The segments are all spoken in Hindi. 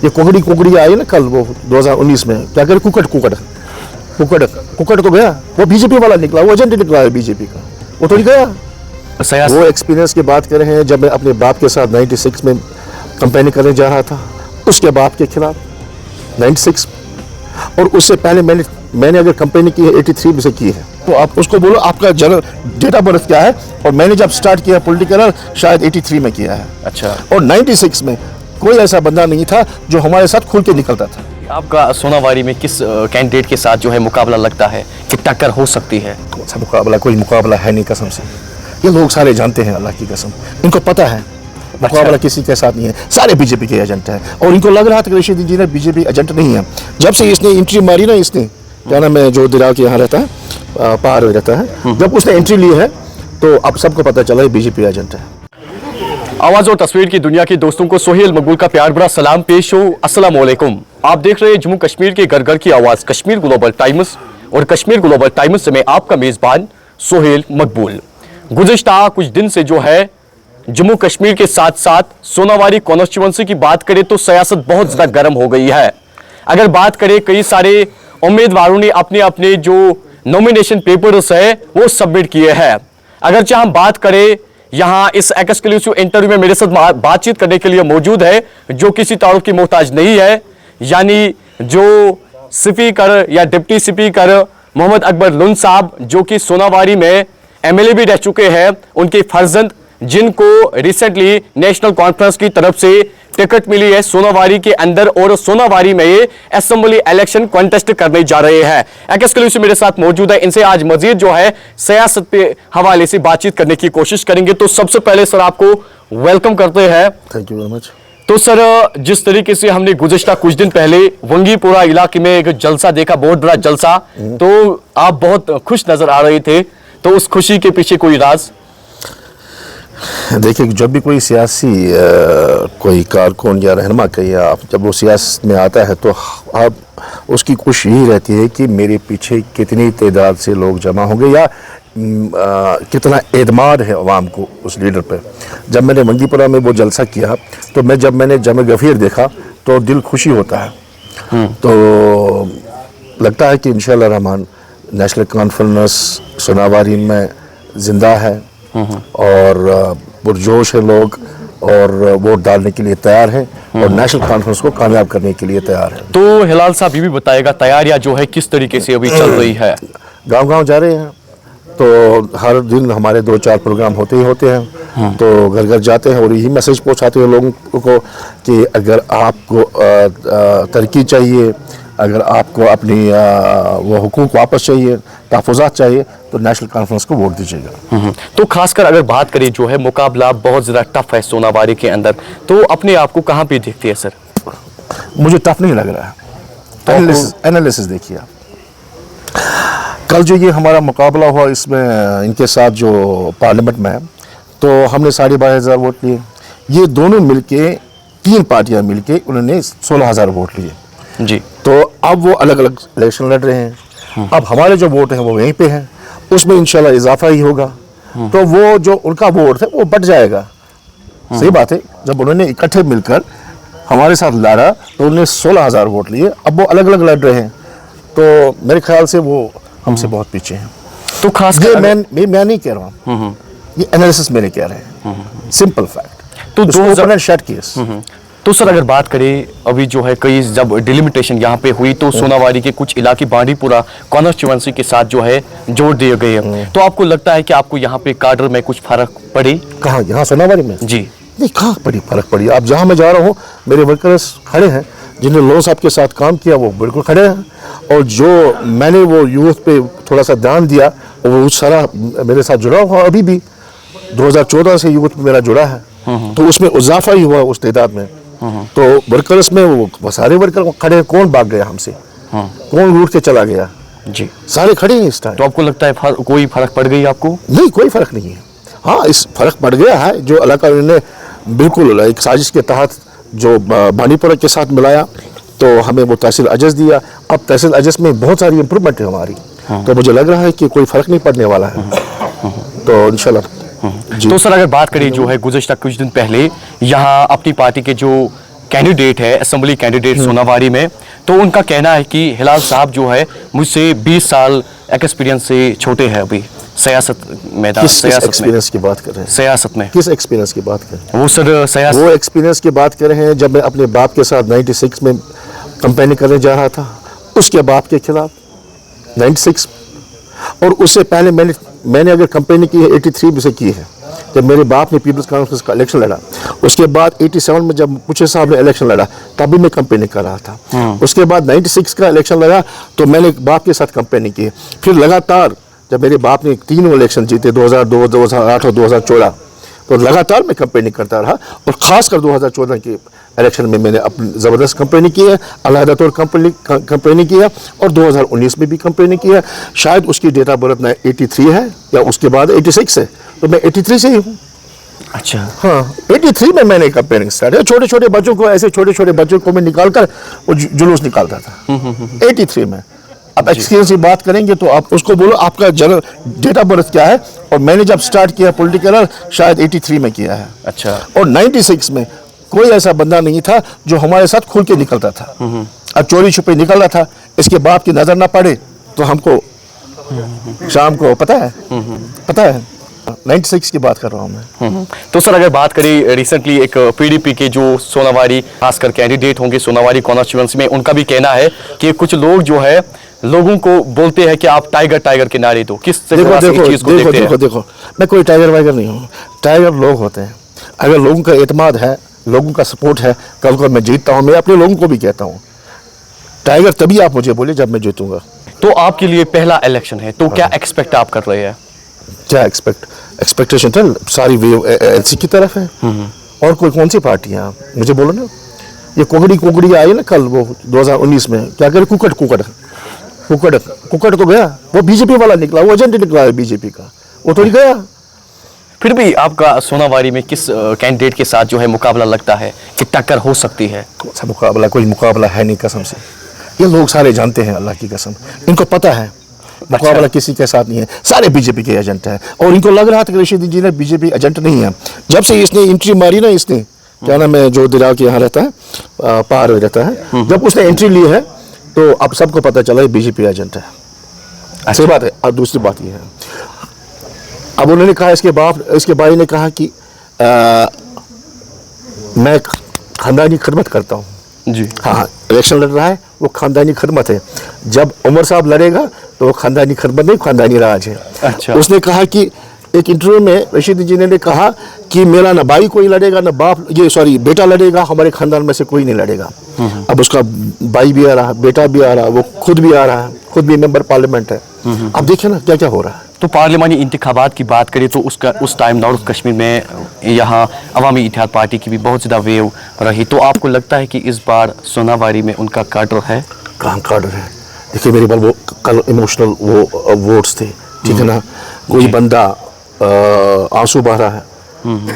ये कुकड़ी आई ना कल, वो 2019 में क्या करे, कुकड़ तो गया, वो बीजेपी वाला निकला, वो एजेंट निकला है बीजेपी का, वो तो नहीं गया। वो एक्सपीरियंस की बात कर रहे हैं, जब मैं अपने बाप के साथ 96 में कंपेनी करने जा रहा था, उसके बाप के खिलाफ 96, और उससे पहले मैंने अगर कंपेनी की है 83 में से की है, तो आप उसको बोलो आपका डेट ऑफ बर्थ क्या है। और मैंने जब स्टार्ट किया पॉलिटिकल शायद 83 में किया है। अच्छा। और 96 में कोई ऐसा बंदा नहीं था जो हमारे साथ खुल के निकलता था। आपका सोनावारी में किस कैंडिडेट के साथ जो है मुकाबला लगता है कि टक्कर हो सकती है? कौन सा मुकाबला, कोई मुकाबला है नहीं कसम से। ये लोग सारे जानते हैं, अल्लाह की कसम, इनको पता है मुकाबला किसी के साथ नहीं है, सारे बीजेपी के एजेंट हैं। और इनको लग रहा था कि रशीद इंजीनियर बीजेपी एजेंट नहीं है। जब से इसने एंट्री मारी ना, इसने क्या नाम है, जो दिलाव के यहाँ रहता है, पहाड़ में रहता है, जब उसने एंट्री ली है तो अब सबको पता चला बीजेपी एजेंट है। आवाज और तस्वीर की दुनिया के दोस्तों को सोहेल मकबूल का प्यार भरा सलाम पेश हो। अस्सलाम वालेकुम। आप देख रहे हैं जम्मू कश्मीर के घर घर की आवाज कश्मीर ग्लोबल टाइम्स, और कश्मीर ग्लोबल टाइम्स से मैं आपका मेजबान सोहेल मकबूल। गुज़िश्ता कुछ दिन से जो है जम्मू कश्मीर के साथ साथ सोनावारी कॉन्स्टिट्यूएंसी की बात करें तो सियासत बहुत ज्यादा गर्म हो गई है। अगर बात करें, कई सारे उम्मीदवारों ने अपने अपने जो नॉमिनेशन पेपर्स है वो सबमिट किए हैं। अगर चाहे हम बात करें, यहाँ इस एक्सक्लूसिव इंटरव्यू में मेरे साथ बातचीत करने के लिए मौजूद है जो किसी तारुफ की मोहताज नहीं है, यानी जो स्पीकर या डिप्टी स्पीकर मोहम्मद अकबर लुन साहब, जो कि सोनावारी में एमएलए भी रह चुके हैं, उनके फर्जंद जिनको रिसेंटली नेशनल कॉन्फ्रेंस की तरफ से टिकट मिली है सोनावारी के अंदर, और सोनावारी में ये असेंबली इलेक्शन कॉन्टेस्ट करने जा रहे हैं। एक्सक्लूसिव मेरे साथ मौजूद है, इनसे आज मजीद जो है सियासत के हवाले से बातचीत करने की कोशिश करेंगे। तो सबसे पहले सर आपको वेलकम करते हैं। Thank you very much. तो सर, जिस तरीके से हमने गुज़िश्ता कुछ दिन पहले वंगीपुरा इलाके में एक जलसा देखा, बहुत बड़ा जलसा, तो आप बहुत खुश नजर आ रहे थे, तो उस खुशी के पीछे कोई राज? देखिए, जब भी कोई सियासी कोई कारकुन या रहनुमा या जब वो सियासत में आता है तो अब उसकी कोशिश यही रहती है कि मेरे पीछे कितनी तादाद से लोग जमा होंगे या कितना एतमाद है अवाम को उस लीडर पर। जब मैंने वंगीपुरा में वो जलसा किया तो जब मैंने जम गफीर देखा तो दिल खुशी होता है। तो लगता है कि इंशाअल्लाह रहमान नेशनल कॉन्फ्रेंस सोनावारी में ज़िंदा है और पुरजोश है लोग, और वोट डालने के लिए तैयार हैं और नेशनल कॉन्फ्रेंस को कामयाब करने के लिए तैयार है। तो हिलाल साहब ये भी बताएगा, तैयारियां जो है किस तरीके से अभी चल रही है? गांव-गांव जा रहे हैं, तो हर दिन हमारे 2-4 प्रोग्राम होते ही होते हैं। तो घर घर जाते हैं और यही मैसेज पहुंचाते हैं लोगों को कि अगर आपको तरक्की चाहिए, अगर आपको अपनी वो हुकूक वापस चाहिए, तहफ़्फ़ुज़ात चाहिए, तो नेशनल कॉन्फ्रेंस को वोट दीजिएगा। तो खासकर अगर बात करें, जो है मुकाबला बहुत ज़्यादा टफ है सोनावारी के अंदर, तो अपने आप को कहाँ पे देखते हैं सर? मुझे टफ नहीं लग रहा है। एनालिसिस देखिए आप, कल जो ये हमारा मुकाबला हुआ इसमें इनके साथ जो पार्लियामेंट में है, तो हमने 12,500 वोट लिए। ये दोनों मिलके, 3 पार्टियां मिलके उन्होंने 16,000 वोट लिए जी। तो अब वो अलग अलग इलेक्शन लड़ रहे हैं। अब हमारे जो वोट हैं वो यहीं पे हैं, उसमें इंशाल्लाह इजाफा ही होगा। तो वो जो उनका वोट है वो बढ़ जाएगा। सही बात है, जब उन्होंने इकट्ठे मिलकर हमारे साथ लड़ा तो उन्होंने 16,000 वोट लिए, अब वो अलग अलग लड़ रहे हैं। तो मेरे ख्याल से वो हमसे बहुत पीछे हैं। तो खासकर मैं नहीं कह रहा हूँ, ये एनालिसिस मेरे कह रहे हैं, सिंपल फैक्ट। तो ओपन शट केस। तो सर अगर बात करें, अभी जो है कई जब डिलिमिटेशन यहाँ पे हुई तो सोनावारी के कुछ इलाके बांडीपुरा कॉन्स्टिट्यूएंसी के साथ जो है जोड़ दिए गए हैं, तो आपको लगता है कि आपको यहाँ पे काडर में कुछ फर्क पड़े? कहाँ, यहाँ सोनावारी में? जी नहीं, कहाँ पड़ी फर्क पड़ी? आप जहाँ मैं जा रहा हूँ मेरे वर्कर्स खड़े हैं, जिन्होंने लोन साहब के साथ काम किया वो बिल्कुल खड़े हैं, और जो मैंने वो यूथ पे थोड़ा सा ध्यान दिया वो सारा मेरे साथ जुड़ा हुआ अभी भी 2014 से यूथ मेरा जुड़ा है, तो उसमें इजाफा ही हुआ उस तादाद में। तो वर्कर्स में वो सारे वर्कर खड़े हैं। कौन भाग गया हमसे, कौन रूट के चला गया? जी, सारे खड़े हैं इस टाइम। तो आपको लगता है कोई फर्क पड़ गई आपको? नहीं, कोई फर्क नहीं है। हाँ, इस फर्क पड़ गया है, जो इलाका उन्होंने बिल्कुल एक साजिश के तहत जो बांडीपुरा के साथ मिलाया, तो हमें वो तहसील अजस दिया। अब तहसील अजस में बहुत सारी इम्प्रूवमेंट है हमारी, तो मुझे लग रहा है कि कोई फर्क नहीं पड़ने वाला है। तो इंशाल्लाह। तो सर अगर बात करें, जो है गुज़िश्ता कुछ दिन पहले यहाँ अपनी पार्टी के जो कैंडिडेट है, असेंबली कैंडिडेट सोनावारी में, तो उनका कहना है कि हिलाल साहब जो है मुझसे 20 साल एक्सपीरियंस से छोटे हैं अभी सियासत मैदान। किस एक्सपीरियंस की बात कर रहे हैं? सियासत में किस एक्सपीरियंस की बात कर रहे हैं? वो सर सियासत, वो एक्सपीरियंस की बात कर रहे हैं जब मैं अपने बाप के साथ 96 में कंपेनिंग करने जा रहा था, उसके बाप के खिलाफ 96, और उससे पहले मैंने अगर कंपेनिंग की है 83 में से की है, जब मेरे बाप ने पीपल्स कॉन्फ्रेंस का इलेक्शन लड़ा। उसके बाद 87 में जब मुझे साहब ने इलेक्शन लड़ा, तब भी मैं कंपेनिंग कर रहा था। उसके बाद 96 का इलेक्शन लगा तो मैंने बाप के साथ कंपेनिंग की। फिर लगातार जब मेरे बाप ने तीनों इलेक्शन जीते, 2002, 2008 और 2014, तो लगातार मैं कंपेनिंग करता रहा, और ख़ासकर 2014 के इलेक्शन में मैंने अपनी ज़बरदस्त कंपेनिंग की है, अलहदा तौर कंपेनिंग की है, और 2019 में भी कंपेनिंग की है। शायद उसकी डेट ऑफ बर्थ ना 83 है या उसके बाद 86 है, तो मैं 83 से ही हूँ। अच्छा, हाँ, 83 में मैंने कंपेनिंग स्टार्ट किया। छोटे छोटे बच्चों को, ऐसे छोटे छोटे बच्चों को मैं निकाल कर वो जुलूस निकालता था 83 में। अब एक्सपीरियंस की बात करेंगे तो आप उसको बोलो आपका जनरल डेट ऑफ बर्थ क्या है, और मैंने जब स्टार्ट किया पॉलिटिकल शायद 83 में किया है। अच्छा, और 96 में कोई ऐसा बंदा नहीं था जो हमारे साथ खुल के निकलता था। अब चोरी छुपे निकल रहा था, इसके बाप की नजर ना पड़े तो हमको शाम को पता है 96 की बात कर रहा हूँ मैं। तो सर अगर बात करें रिसेंटली एक पीडीपी के जो सोनावारी खासकर कैंडिडेट होंगे सोनावारी कॉन्स्टिट्यूएंसी में, उनका भी कहना है कि कुछ लोग जो है लोगों को बोलते हैं कि आप टाइगर टाइगर के नारे दो। किस तरह से इस चीज को देखते हैं? देखो, मैं कोई टाइगर वाइगर नहीं हूँ। टाइगर लोग होते हैं। अगर लोगों का एतमाद है, लोगों का सपोर्ट है, कल को मैं जीतता हूँ, मैं अपने लोगों को भी कहता हूँ टाइगर तभी आप मुझे बोले जब मैं जीतूंगा। तो आपके लिए पहला इलेक्शन है, तो क्या एक्सपेक्ट आप कर रहे हैं? क्या एक्सपेक्टेशन था सारी वेव एलसी की तरफ है, और कोई कौन सी पार्टी है मुझे बोलो ना। ये कुकड़ी आई ना कल, वो 2019 में क्या करे, कुकड़ तो गया, वो बीजेपी वाला निकला, वो एजेंट निकला है बीजेपी का, वो तो नहीं गया। फिर भी आपका सोनावारी में किस कैंडिडेट के साथ जो है मुकाबला लगता है कि टक्कर हो सकती है? कोई मुकाबला है नहीं कसम से। ये लोग सारे जानते हैं, अल्लाह की कसम, इनको पता है मुकाबला किसी के साथ नहीं है, सारे बीजेपी के एजेंट हैं। और इनको लग रहा था कि रशीद इंजीनियर बीजेपी एजेंट नहीं है। जब से इसने एंट्री मारी ना, इसने क्या नाम है जो दरिया के यहाँ रहता है, पार हो रहता है, जब उसने एंट्री ली है तो अब सबको पता चला है बीजेपी एजेंट है। ऐसी बात है। और दूसरी बात ये है, अब उन्होंने कहा, इसके भाई ने कहा कि मैं खानदानी खिदमत करता हूँ जी। हाँ, इलेक्शन लड़ रहा है, वो खानदानी खिदमत है। जब उमर साहब लड़ेगा तो वो खानदानी खिदमत नहीं, खानदानी राज है। अच्छा। उसने कहा कि एक इंटरव्यू में रशीद इंजीनियर ने कहा कि मेरा ना भाई कोई लड़ेगा ना बेटा लड़ेगा, हमारे खानदान में से कोई नहीं लड़ेगा। अब उसका भाई भी आ रहा है, बेटा भी आ रहा है, वो खुद भी आ रहा है, खुद भी मेंबर पार्लियामेंट है। अब देखिए ना क्या क्या हो रहा है। तो पार्लियामानी इंतखाबात की बात करें तो उस टाइम नॉर्थ कश्मीर में यहाँ अवामी इत्तेहाद पार्टी की भी बहुत ज़्यादा वेव रही, तो आपको लगता है कि इस बार सोनावारी में उनका कार्डर है? कहाँ कार्डर है? देखिए मेरे पास वो कल इमोशनल वो वोट्स थे, ठीक है ना। कोई बंदा आंसू बहा रहा है,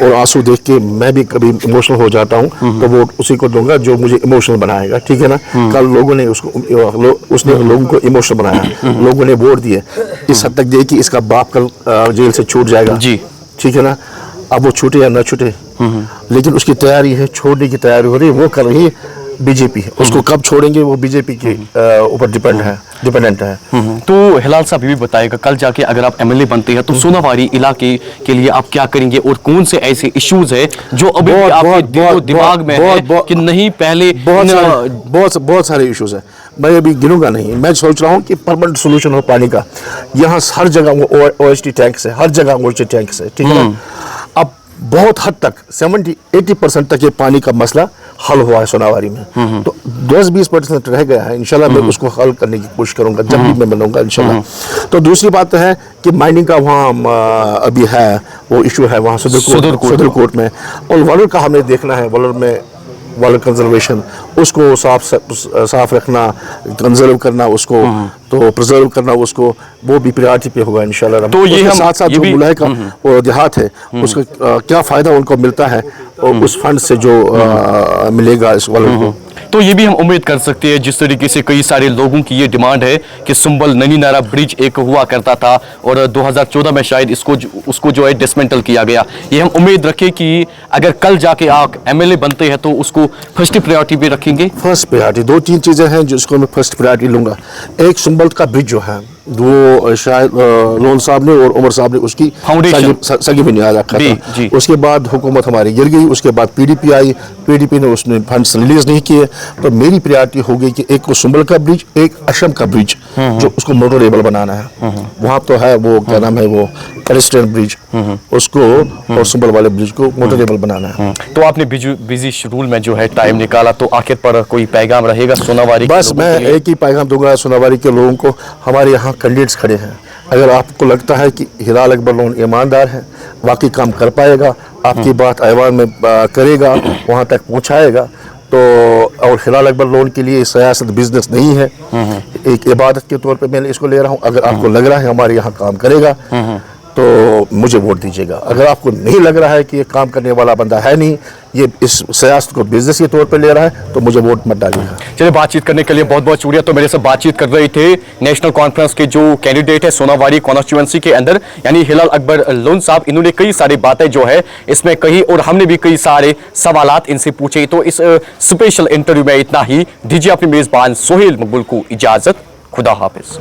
और आंसू देख के मैं भी कभी इमोशनल हो जाता हूँ, तो वोट उसी को दूंगा जो मुझे इमोशनल बनाएगा, ठीक है ना। कल लोगों ने उसने लोगों को इमोशनल बनाया, लोगों ने वोट दिए, इस हद तक दिए कि इसका बाप कल जेल से छूट जाएगा जी, ठीक है ना। अब वो छूटे या ना छूटे, लेकिन उसकी तैयारी है, छोड़ने की तैयारी हो रही है, वो कर रही है बीजेपी। उसको कब छोड़ेंगे वो बीजेपी के ऊपर डिपेंडेंट है। तो हिलाल साहब ये भी बताएगा, कल जाके अगर आप एमएलए बनते हैं तो सोनावारी इलाके के लिए आप क्या करेंगे, और कौन से ऐसे इश्यूज है जो अभी भी आपके दिमाग में है कि नहीं पहले? बहुत सारे इश्यूज है, मैं अभी गिनूंगा नहीं। मैं सोच रहा हूँ कि परमानेंट सोल्यूशन हो पानी का। यहाँ हर जगह वो OHT टैंक्स है, हर जगह OHT टैंक्स है, ठीक है ना। अब बहुत हद तक 70-80% तक ये पानी का मसला हल हुआ है सोनावारी में, तो 10-20% रह गया है। इंशाल्लाह मैं उसको हल करने की कोशिश करूंगा जब भी मैं बनूंगा इंशाल्लाह। तो दूसरी बात है कि माइनिंग का वहाँ अभी है वो इशू है, वहाँ सदर कोर्ट में, और वालर का हमें देखना है, वालर में वालर कंजर्वेशन, उसको साफ रखना, कंजर्व करना उसको, तो प्रिजर्व करना उसको, वो भी प्रायोरिटी पे होगा इंशाल्लाह। तो ये हम साथ साथ जो मुलाय का वो देहात है उसका क्या फ़ायदा उनको मिलता है, और उस फंड से जो मिलेगा इस वालों को। तो ये भी हम उम्मीद कर सकते हैं, जिस तरीके से कई सारे लोगों की ये डिमांड है कि सुंबल ननी नारा ब्रिज एक हुआ करता था और 2014 में शायद उसको जो है डिसमेंटल किया गया। ये हम उम्मीद रखें कि अगर कल जाके आप एमएलए बनते हैं तो उसको फर्स्ट प्रायोरिटी पे रखेंगे। फर्स्ट प्रायोरिटी 2-3 चीज़ें हैं जिसको मैं फर्स्ट प्रायोरिटी लूँगा। एक सुंबल का ब्रिज जो है वो शायद लोन साहब ने और उमर साहब ने उसकी फाउंडेशन सगी बुनियाद रखा था। उसके बाद हुकूमत हमारी गिर गई, उसके बाद पीडीपी आई, पीडीपी ने उसने फंड्स रिलीज नहीं किए। तो मेरी प्रायोरिटी हो गई कि एक को सुंबल का ब्रिज, एक अशम का ब्रिज जो उसको मोटरेबल बनाना है। वहाँ तो है वो क्या नाम है वो पेडेस्ट्रियन ब्रिज, उसको और सुंबल वाले ब्रिज को मोटरेबल बनाना है। तो आपने बिजी शेड्यूल में जो है टाइम निकाला, तो आखिर पर कोई पैगाम रहेगा सोनावारी? बस मैं एक ही पैगाम दूंगा सोनावारी के लोगों को। हमारे यहाँ कैंडिडेट्स खड़े हैं, अगर आपको लगता है कि हिलाल अकबर लोन ईमानदार है, वाकई काम कर पाएगा, आपकी बात ऐवान में करेगा, वहाँ तक पहुँचाएगा, तो और हिलाल अकबर लोन के लिए सियासत बिजनेस नहीं है, एक इबादत के तौर पे मैंने इसको ले रहा हूँ। अगर आपको लग रहा है हमारे यहाँ काम करेगा तो मुझे वोट दीजिएगा। अगर आपको नहीं लग रहा है कि ये काम करने वाला बंदा है नहीं, ये इस सियासत को बिजनेस के तौर पे ले रहा है, तो मुझे वोट मत डालिएगा। चलिए, बातचीत करने के लिए बहुत बहुत शुक्रिया। तो मेरे से बातचीत कर रहे थे नेशनल कॉन्फ्रेंस के जो कैंडिडेट है सोनावारी कॉन्स्टिट्यूएंसी के अंदर, यानी हिलाल अकबर लोन साहब। इन्होंने कई सारी बातें जो है इसमें कही और हमने भी कई सारे सवालात इनसे पूछे। तो इस स्पेशल इंटरव्यू में इतना ही। दीजिए अपने मेजबान सोहेल मकबूल को इजाजत। खुदा हाफिज।